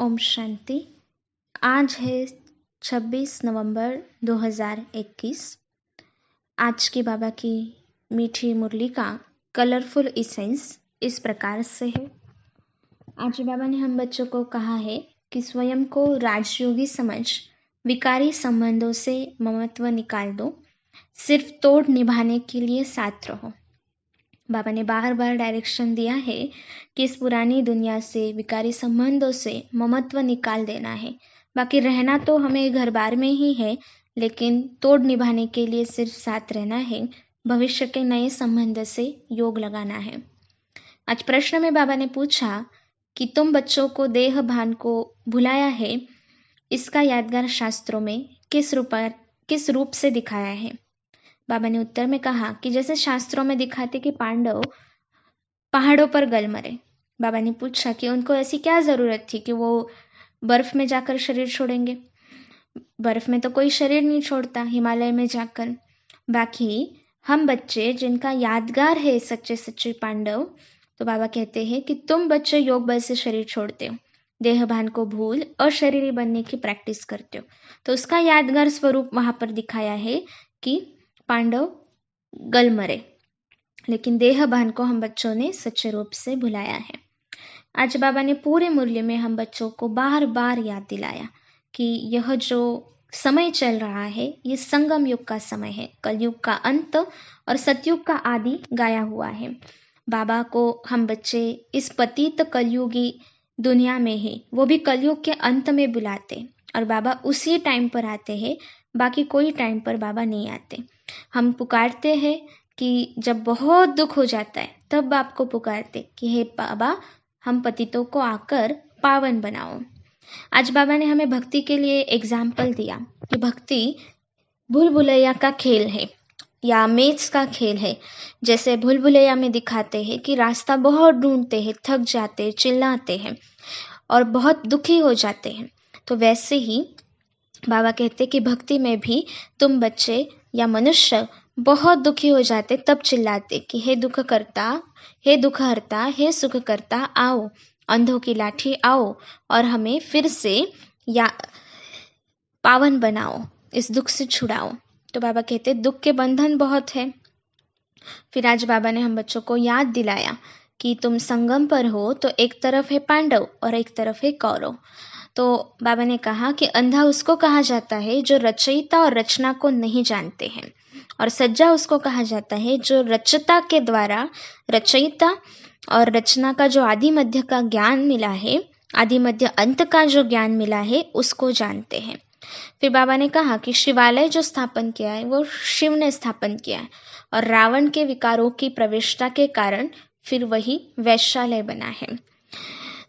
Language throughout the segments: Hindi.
ओम शांति। आज है 26 नवंबर 2021। आज की बाबा की मीठी मुरली का कलरफुल इसेंस इस प्रकार से है। आज बाबा ने हम बच्चों को कहा है कि स्वयं को राजयोगी समझ विकारी संबंधों से ममत्व निकाल दो, सिर्फ तोड़ निभाने के लिए साथ रहो। बाबा ने बार बार डायरेक्शन दिया है कि इस पुरानी दुनिया से विकारी संबंधों से ममत्व निकाल देना है। बाकी रहना तो हमें घर बार में ही है, लेकिन तोड़ निभाने के लिए सिर्फ साथ रहना है। भविष्य के नए संबंध से योग लगाना है। आज प्रश्न में बाबा ने पूछा कि तुम बच्चों को देह भान को भुलाया है, इसका यादगार शास्त्रों में किस रूप से दिखाया है। बाबा ने उत्तर में कहा कि जैसे शास्त्रों में दिखाते कि पांडव पहाड़ों पर गल मरे। बाबा ने पूछा कि उनको ऐसी क्या जरूरत थी कि वो बर्फ में जाकर शरीर छोड़ेंगे। बर्फ में तो कोई शरीर नहीं छोड़ता, हिमालय में जाकर। बाकी हम बच्चे जिनका यादगार है सच्चे सच्चे पांडव, तो बाबा कहते हैं कि तुम बच्चे योग बल से शरीर छोड़ते हो, देह भान को भूल अशरीरी बनने की प्रैक्टिस करते हो। तो उसका यादगार स्वरूप वहां पर दिखाया है कि पांडव गल मरे, लेकिन देह भान को हम बच्चों ने सच्चे रूप से भुलाया है। आज बाबा ने पूरे मुरली में हम बच्चों को बार बार याद दिलाया कि यह जो समय चल रहा है ये संगम युग का समय है। कलयुग का अंत और सतयुग का आदि गाया हुआ है। बाबा को हम बच्चे इस पतित कलयुगी दुनिया में ही, वो भी कलयुग के अंत में बुलाते, और बाबा उसी टाइम पर आते हैं, बाकी कोई टाइम पर बाबा नहीं आते। हम पुकारते हैं कि जब बहुत दुख हो जाता है तब आपको पुकारते कि हे बाबा, हम पतितों को आकर पावन बनाओ। आज बाबा ने हमें भक्ति के लिए एग्जाम्पल दिया कि भक्ति भूल भुलैया का खेल है या मेज का खेल है। जैसे भूल भुलैया में दिखाते हैं कि रास्ता बहुत ढूंढते हैं, थक जाते हैं, चिल्लाते हैं और बहुत दुखी हो जाते हैं। तो वैसे ही बाबा कहते कि भक्ति में भी तुम बच्चे या मनुष्य बहुत दुखी हो जाते, तब चिल्लाते कि हे दुख करता, हे दुख हरता, हे सुख करता, आओ अंधों की लाठी आओ और हमें फिर से या पावन बनाओ, इस दुख से छुड़ाओ। तो बाबा कहते दुख के बंधन बहुत है। फिर आज बाबा ने हम बच्चों को याद दिलाया कि तुम संगम पर हो, तो एक तरफ है पांडव और एक तरफ है कौरव। तो बाबा ने कहा कि अंधा उसको कहा जाता है जो रचयिता और रचना को नहीं जानते हैं, और सज्जा उसको कहा जाता है जो रचता के द्वारा रचयिता और रचना का जो आदि मध्य का ज्ञान मिला है, आदि मध्य अंत का जो ज्ञान मिला है, उसको जानते हैं। फिर बाबा ने कहा कि शिवालय जो स्थापन किया है वो शिव ने स्थापन किया है, और रावण के विकारों की प्रविष्टता के कारण फिर वही वैश्यालय बना है।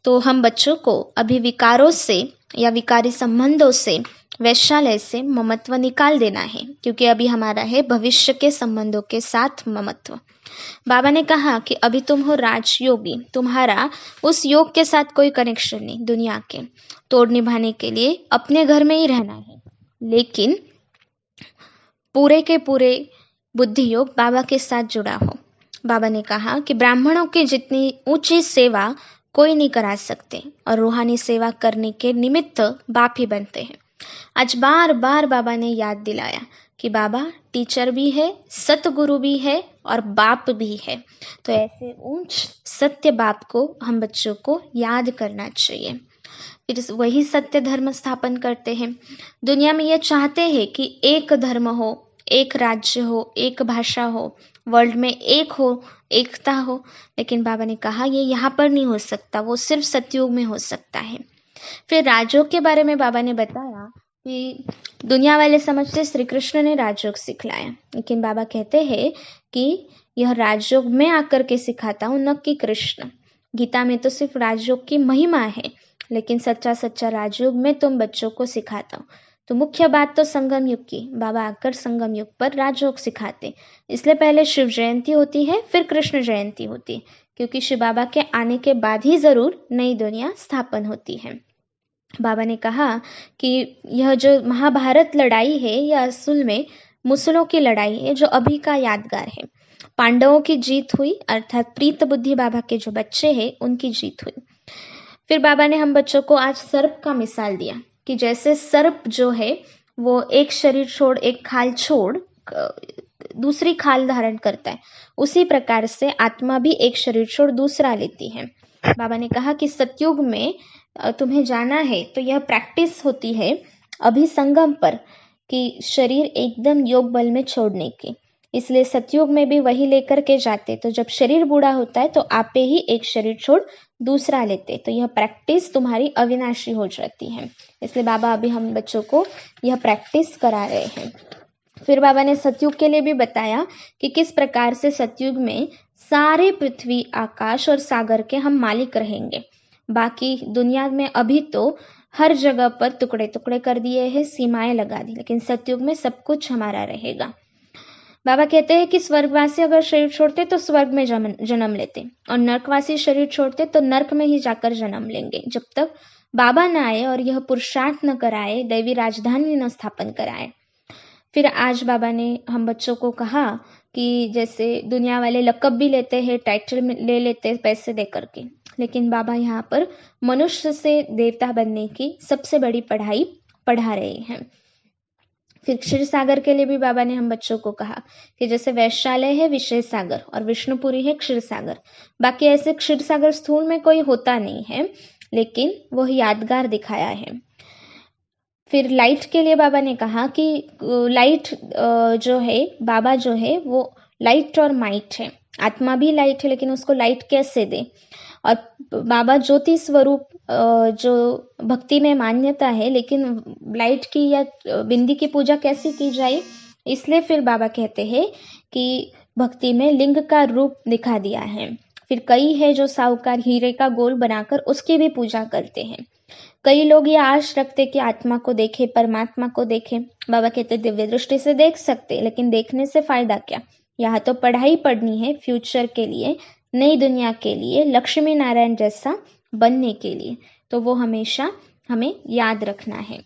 तो हम बच्चों को अभी विकारों से या विकारी संबंधों से, वैश्यालय से ममत्व निकाल देना है, क्योंकि अभी हमारा है भविष्य के संबंधों के साथ ममत्व। बाबा ने कहा कि अभी तुम हो राजयोगी, तुम्हारा उस योग के साथ कोई कनेक्शन नहीं। दुनिया के तोड़ निभाने के लिए अपने घर में ही रहना है, लेकिन पूरे के पूरे बुद्धि योग बाबा के साथ जुड़ा हो। बाबा ने कहा कि ब्राह्मणों की जितनी ऊंची सेवा कोई नहीं करा सकते, और रूहानी सेवा करने के निमित्त बाप ही बनते हैं। आज बार बार बाबा ने याद दिलाया कि बाबा टीचर भी है, सतगुरु भी है और बाप भी है। तो ऐसे ऊंच सत्य बाप को हम बच्चों को याद करना चाहिए। फिर वही सत्य धर्म स्थापन करते हैं। दुनिया में ये चाहते हैं कि एक धर्म हो, एक राज्य हो, एक भाषा हो, वर्ल्ड में एक हो, एकता हो, लेकिन बाबा ने कहा ये यहाँ पर नहीं हो सकता, वो सिर्फ सतयुग में हो सकता है। फिर राजयोग के बारे में बाबा ने बताया कि दुनिया वाले समझते श्री कृष्ण ने राजयोग सिखलाया, लेकिन बाबा कहते हैं कि यह राजयोग में आकर के सिखाता हूँ, न कि कृष्ण। गीता में तो सिर्फ राजयोग की महिमा है, लेकिन सच्चा सच्चा राजयोग में तुम बच्चों को सिखाता हूँ। तो मुख्य बात तो संगम युग की, बाबा आकर संगम युग पर राजयोग सिखाते। इसलिए पहले शिव जयंती होती है, फिर कृष्ण जयंती होती है, क्योंकि शिव बाबा के आने के बाद ही जरूर नई दुनिया स्थापन होती है। बाबा ने कहा कि यह जो महाभारत लड़ाई है, यह असल में मुसलों की लड़ाई है, जो अभी का यादगार है। पांडवों की जीत हुई, अर्थात प्रीत बुद्धि बाबा के जो बच्चे हैं उनकी जीत हुई। फिर बाबा ने हम बच्चों को आज सर्प का मिसाल दिया कि जैसे सर्प जो है वो एक शरीर छोड़ एक खाल छोड़ दूसरी खाल धारण करता है, उसी प्रकार से आत्मा भी एक शरीर छोड़ दूसरा लेती है। बाबा ने कहा कि सतयुग में तुम्हें जाना है तो यह प्रैक्टिस होती है अभी संगम पर कि शरीर एकदम योग बल में छोड़ने की, इसलिए सतयुग में भी वही लेकर के जाते, तो जब शरीर बूढ़ा होता है तो आपे ही एक शरीर छोड़ दूसरा लेते, तो यह प्रैक्टिस तुम्हारी अविनाशी हो जाती है। इसलिए बाबा अभी हम बच्चों को यह प्रैक्टिस करा रहे हैं। फिर बाबा ने सतयुग के लिए भी बताया कि किस प्रकार से सतयुग में सारे पृथ्वी आकाश और सागर के हम मालिक रहेंगे। बाकी दुनिया में अभी तो हर जगह पर टुकड़े टुकड़े कर दिए हैं, सीमाएं लगा दी, लेकिन सतयुग में सब कुछ हमारा रहेगा। बाबा कहते हैं कि स्वर्गवासी अगर शरीर छोड़ते तो स्वर्ग में जन्म लेते और नरकवासी शरीर छोड़ते तो नरक में ही जाकर जन्म लेंगे, जब तक बाबा न आए और यह पुरुषार्थ न कराए, दैवी राजधानी न स्थापन कराए। फिर आज बाबा ने हम बच्चों को कहा कि जैसे दुनिया वाले लक़ब भी लेते हैं, टाइटल ले लेते हैं पैसे दे करके, लेकिन बाबा यहाँ पर मनुष्य से देवता बनने की सबसे बड़ी पढ़ाई पढ़ा रहे हैं। फिर क्षीर सागर के लिए भी बाबा ने हम बच्चों को कहा कि जैसे वैश्यालय है विषय सागर और विष्णुपुरी है क्षीर सागर, बाकी ऐसे क्षीर सागर स्थूल में कोई होता नहीं है, लेकिन वह यादगार दिखाया है। फिर लाइट के लिए बाबा ने कहा कि लाइट जो है, बाबा जो है वो लाइट और माइट है, आत्मा भी लाइट है, लेकिन उसको लाइट कैसे दे। और बाबा ज्योति स्वरूप जो भक्ति में मान्यता है, लेकिन लाइट की या बिंदी की पूजा कैसे की जाए, इसलिए फिर बाबा कहते हैं कि भक्ति में लिंग का रूप दिखा दिया है। फिर कई है जो साहूकार हीरे का गोल बनाकर उसकी भी पूजा करते हैं। कई लोग ये आश रखते कि आत्मा को देखे, परमात्मा को देखे। बाबा कहते दिव्य दृष्टि से देख सकते, लेकिन देखने से फायदा क्या, यहाँ तो पढ़ाई पढ़नी है फ्यूचर के लिए, नई दुनिया के लिए, लक्ष्मी नारायण जैसा बनने के लिए, तो वो हमेशा हमें याद रखना है।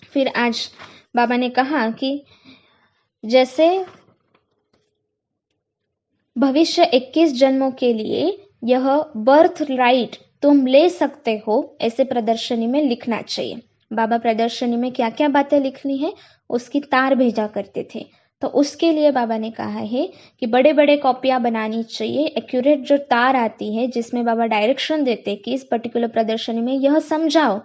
फिर आज बाबा ने कहा कि जैसे भविष्य 21 जन्मों के लिए यह बर्थ राइट तुम ले सकते हो, ऐसे प्रदर्शनी में लिखना चाहिए। बाबा प्रदर्शनी में क्या क्या बातें लिखनी है उसकी तार भेजा करते थे, तो उसके लिए बाबा ने कहा है कि बड़े बड़े कॉपियां बनानी चाहिए, एक्यूरेट जो तार आती है जिसमें बाबा डायरेक्शन देते कि इस पर्टिकुलर प्रदर्शनी में यह समझाओ,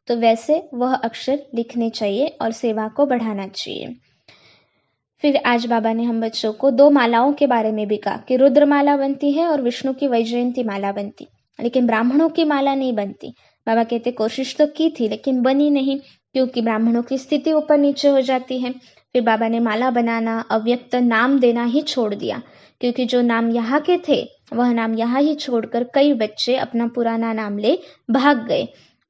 तो वैसे वह अक्षर लिखने चाहिए और सेवा को बढ़ाना चाहिए। फिर आज बाबा ने हम बच्चों को 2 मालाओं के बारे में भी कहा कि रुद्र माला बनती है और विष्णु की वैजयंती माला बनती, लेकिन ब्राह्मणों की माला नहीं बनती। बाबा कहते कोशिश तो की थी लेकिन बनी नहीं, क्योंकि ब्राह्मणों की स्थिति ऊपर नीचे हो जाती है। फिर बाबा ने माला बनाना, अव्यक्त नाम देना ही छोड़ दिया, क्योंकि जो नाम यहाँ के थे वह नाम यहाँ ही छोड़कर कई बच्चे अपना पुराना नाम ले भाग गए।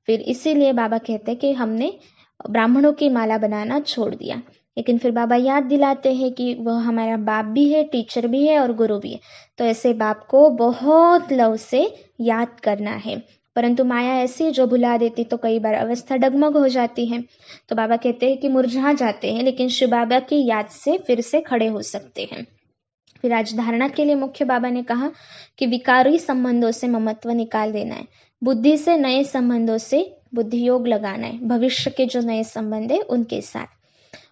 फिर इसीलिए बाबा कहते कि हमने ब्राह्मणों की माला बनाना छोड़ दिया। लेकिन फिर बाबा याद दिलाते हैं कि वह हमारा बाप भी है, टीचर भी है और गुरु भी है, तो ऐसे बाप को बहुत लव से याद करना है। परंतु माया ऐसी जो भुला देती तो कई बार अवस्था डगमग हो जाती है, तो बाबा कहते हैं कि मुरझा जाते हैं, लेकिन शिव बाबा की याद से फिर से खड़े हो सकते हैं। फिर आज धारणा के लिए मुख्य बाबा ने कहा कि विकारी संबंधों से ममत्व निकाल देना है, बुद्धि से नए संबंधों से बुद्धि योग लगाना है, भविष्य के जो नए संबंध है उनके साथ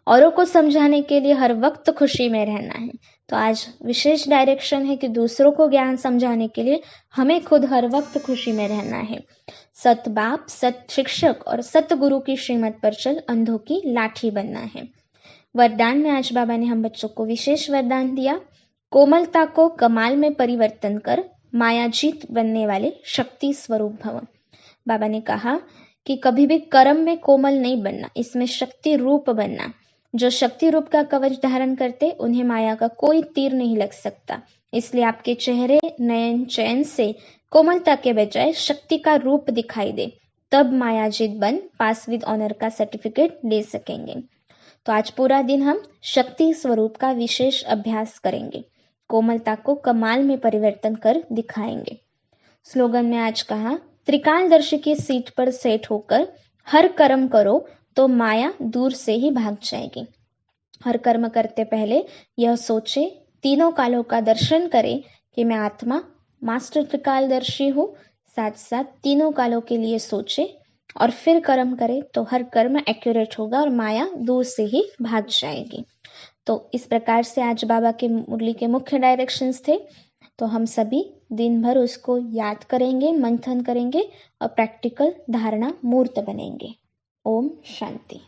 औरों को समझाने के लिए हर वक्त खुशी में रहना है। तो आज विशेष डायरेक्शन है कि दूसरों को ज्ञान समझाने के लिए हमें खुद हर वक्त खुशी में रहना है। सत बाप, सत शिक्षक और सत गुरु की श्रीमत पर चल अंधों की लाठी बनना है। वरदान में आज बाबा ने हम बच्चों को विशेष वरदान दिया, कोमलता को कमाल में परिवर्तन कर मायाजीत बनने वाले शक्ति स्वरूप भव। बाबा ने कहा कि कभी भी कर्म में कोमल नहीं बनना, इसमें शक्ति रूप बनना। जो शक्ति रूप का कवच धारण करते उन्हें माया का कोई तीर नहीं लग सकता, इसलिए आपके चेहरे नयन चैन से कोमलता के बजाय शक्ति का रूप दिखाई दे, तब मायाजीत बन पास विद ऑनर का सर्टिफिकेट ले सकेंगे। तो आज पूरा दिन हम शक्ति स्वरूप का विशेष अभ्यास करेंगे, कोमलता को कमाल में परिवर्तन कर दिखाएंगे। स्लोगन में आज कहा, त्रिकालदर्शी की सीट पर सेट होकर हर कर्म करो तो माया दूर से ही भाग जाएगी। हर कर्म करते पहले यह सोचे, तीनों कालों का दर्शन करे कि मैं आत्मा मास्टर त्रिकालदर्शी हूँ, साथ साथ तीनों कालों के लिए सोचे और फिर कर्म करे तो हर कर्म एक्यूरेट होगा और माया दूर से ही भाग जाएगी। तो इस प्रकार से आज बाबा के मुरली के मुख्य डायरेक्शंस थे। तो हम सभी दिन भर उसको याद करेंगे, मंथन करेंगे और प्रैक्टिकल धारणा मूर्त बनेंगे। ओम शांति।